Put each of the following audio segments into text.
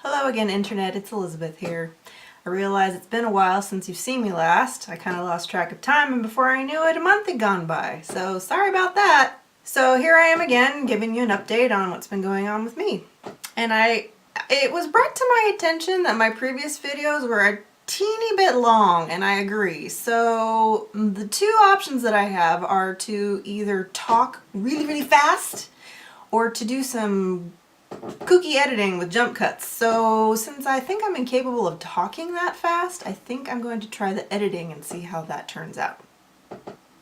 Hello again, Internet. It's Elizabeth here. I realize it's been a while since you've seen me last. I kind of lost track of time, and before I knew it, a month had gone by. So sorry about that. So here I am again, giving you an update on what's been going on with me. And it was brought to my attention that my previous videos were a teeny bit long, and I agree. So the two options that I have are to either talk really fast or to do some kooky editing with jump cuts. So since I think I'm incapable of talking that fast, I think I'm going to try the editing and see how that turns out.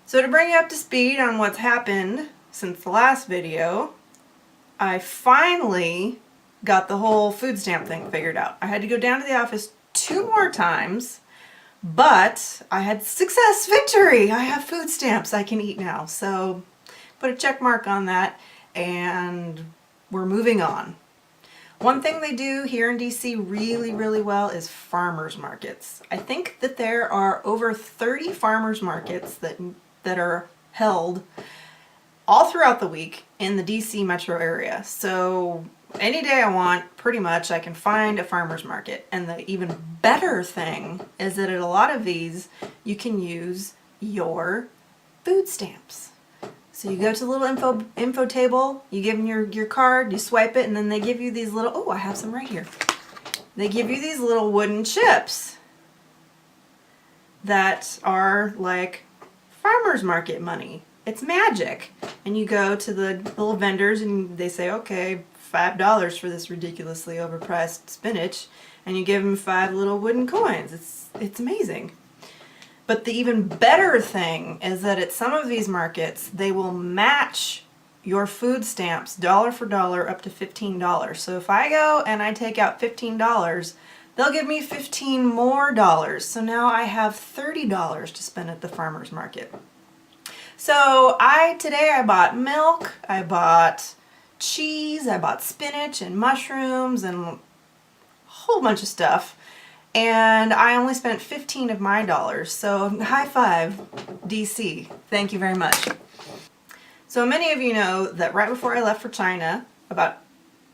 So to bring you up to speed on what's happened since the last video, I finally got the whole food stamp thing figured out. I had to go down to the office 2 more times, but I had success, victory! I have food stamps I can eat now. So put a check mark on that, and we're moving on. One thing they do here in DC really well is farmers markets. I think that there are over 30 farmers markets that are held all throughout the week in the DC metro area. So any day I want, pretty much, I can find a farmers market. And the even better thing is that at a lot of these, you can use your food stamps. So you go to the little info table, you give them your card, you swipe it, and then they give you these little, oh, I have some right here. They give you these little wooden chips that are like farmer's market money. It's magic. And you go to the little vendors and they say, okay, $5 for this ridiculously overpriced spinach, and you give them 5 little wooden coins. It's amazing. But the even better thing is that at some of these markets, they will match your food stamps dollar for dollar up to $15. So if I go and I take out $15, they'll give me $15 more. So now I have $30 to spend at the farmer's market. So today I bought milk, I bought cheese, I bought spinach and mushrooms and a whole bunch of stuff. And I only spent 15 of my dollars, so high five, DC. Thank you very much. So many of you know that right before I left for China, about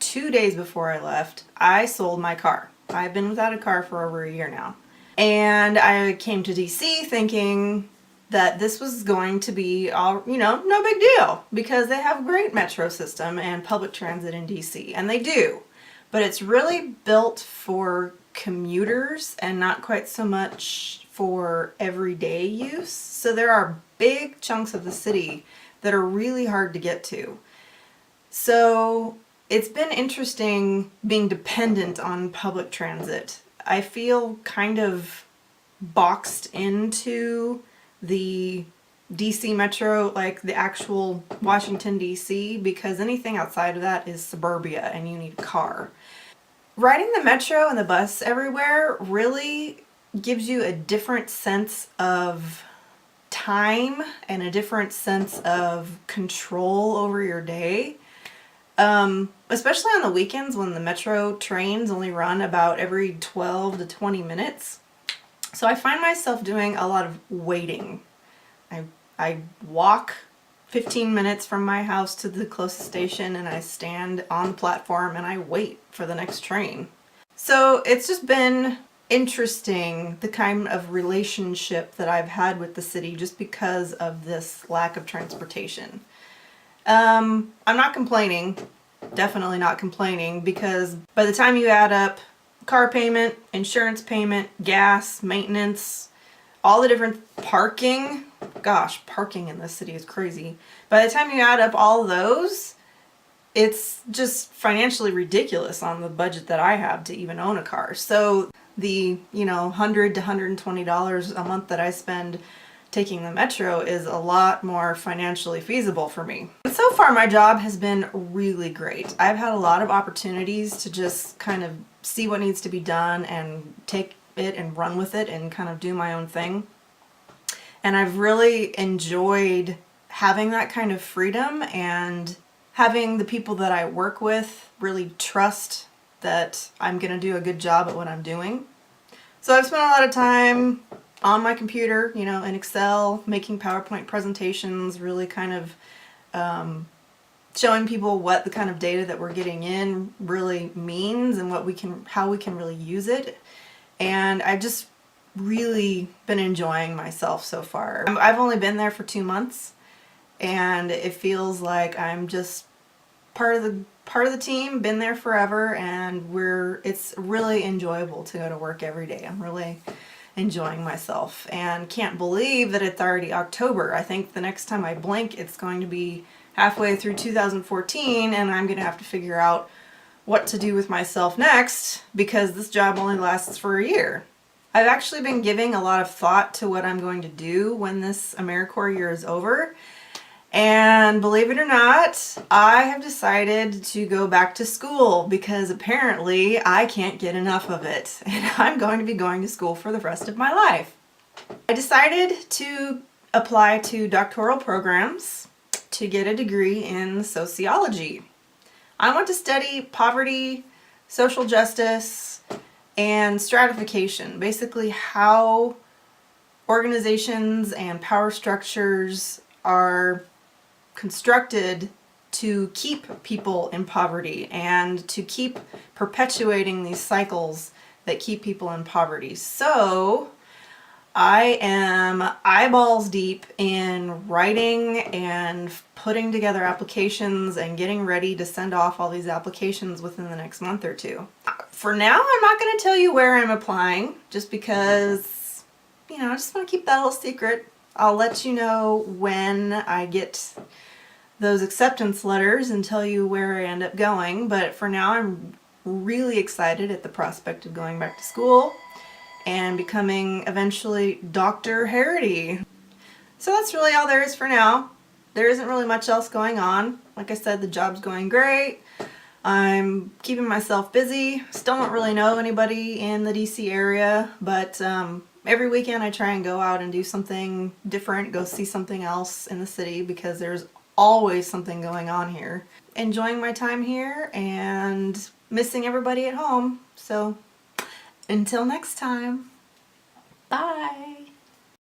2 days before I left, I sold my car. I've been without a car for over a year now. And I came to DC thinking that this was going to be all, no big deal, because they have a great metro system and public transit in DC, and they do. But it's really built for commuters and not quite so much for everyday use. So there are big chunks of the city that are really hard to get to. So it's been interesting being dependent on public transit. I feel kind of boxed into the DC Metro, like the actual Washington DC, because anything outside of that is suburbia and you need a car. Riding the metro and the bus everywhere really gives you a different sense of time and a different sense of control over your day. Especially on the weekends when the metro trains only run about every 12 to 20 minutes. So I find myself doing a lot of waiting. I walk 15 minutes from my house to the closest station, and I stand on the platform and I wait for the next train. So it's just been interesting, the kind of relationship that I've had with the city just because of this lack of transportation. I'm not complaining, definitely not complaining, because by the time you add up car payment, insurance payment, gas, maintenance, all the different parking, gosh, parking in this city is crazy. By the time you add up all those, it's just financially ridiculous on the budget that I have to even own a car. So the, $100 to $120 a month that I spend taking the metro is a lot more financially feasible for me. And so far my job has been really great. I've had a lot of opportunities to just kind of see what needs to be done and take it and run with it and kind of do my own thing. And I've really enjoyed having that kind of freedom and having the people that I work with really trust that I'm going to do a good job at what I'm doing. So I've spent a lot of time on my computer, in Excel, making PowerPoint presentations, really kind of showing people what the kind of data that we're getting in really means and how we can really use it. And I've just really been enjoying myself so far. I've only been there for 2 months, and it feels like I'm just part of the team, been there forever, and it's really enjoyable to go to work every day. I'm really enjoying myself and can't believe that it's already October. I think the next time I blink it's going to be halfway through 2014, and I'm going to have to figure out what to do with myself next, because this job only lasts for a year. I've actually been giving a lot of thought to what I'm going to do when this AmeriCorps year is over. And believe it or not, I have decided to go back to school because apparently I can't get enough of it. And I'm going to be going to school for the rest of my life. I decided to apply to doctoral programs to get a degree in sociology. I want to study poverty, social justice, and stratification. Basically how organizations and power structures are constructed to keep people in poverty and to keep perpetuating these cycles that keep people in poverty. So I am eyeballs deep in writing and putting together applications and getting ready to send off all these applications within the next month or two. For now, I'm not going to tell you where I'm applying, just because, I just want to keep that a little secret. I'll let you know when I get those acceptance letters and tell you where I end up going, but for now I'm really excited at the prospect of going back to school and becoming eventually Dr. Harity. So that's really all there is for now. There isn't really much else going on. Like I said, the job's going great. I'm keeping myself busy. Still don't really know anybody in the DC area, but every weekend I try and go out and do something different, go see something else in the city, because there's always something going on here. Enjoying my time here and missing everybody at home. So until next time, bye.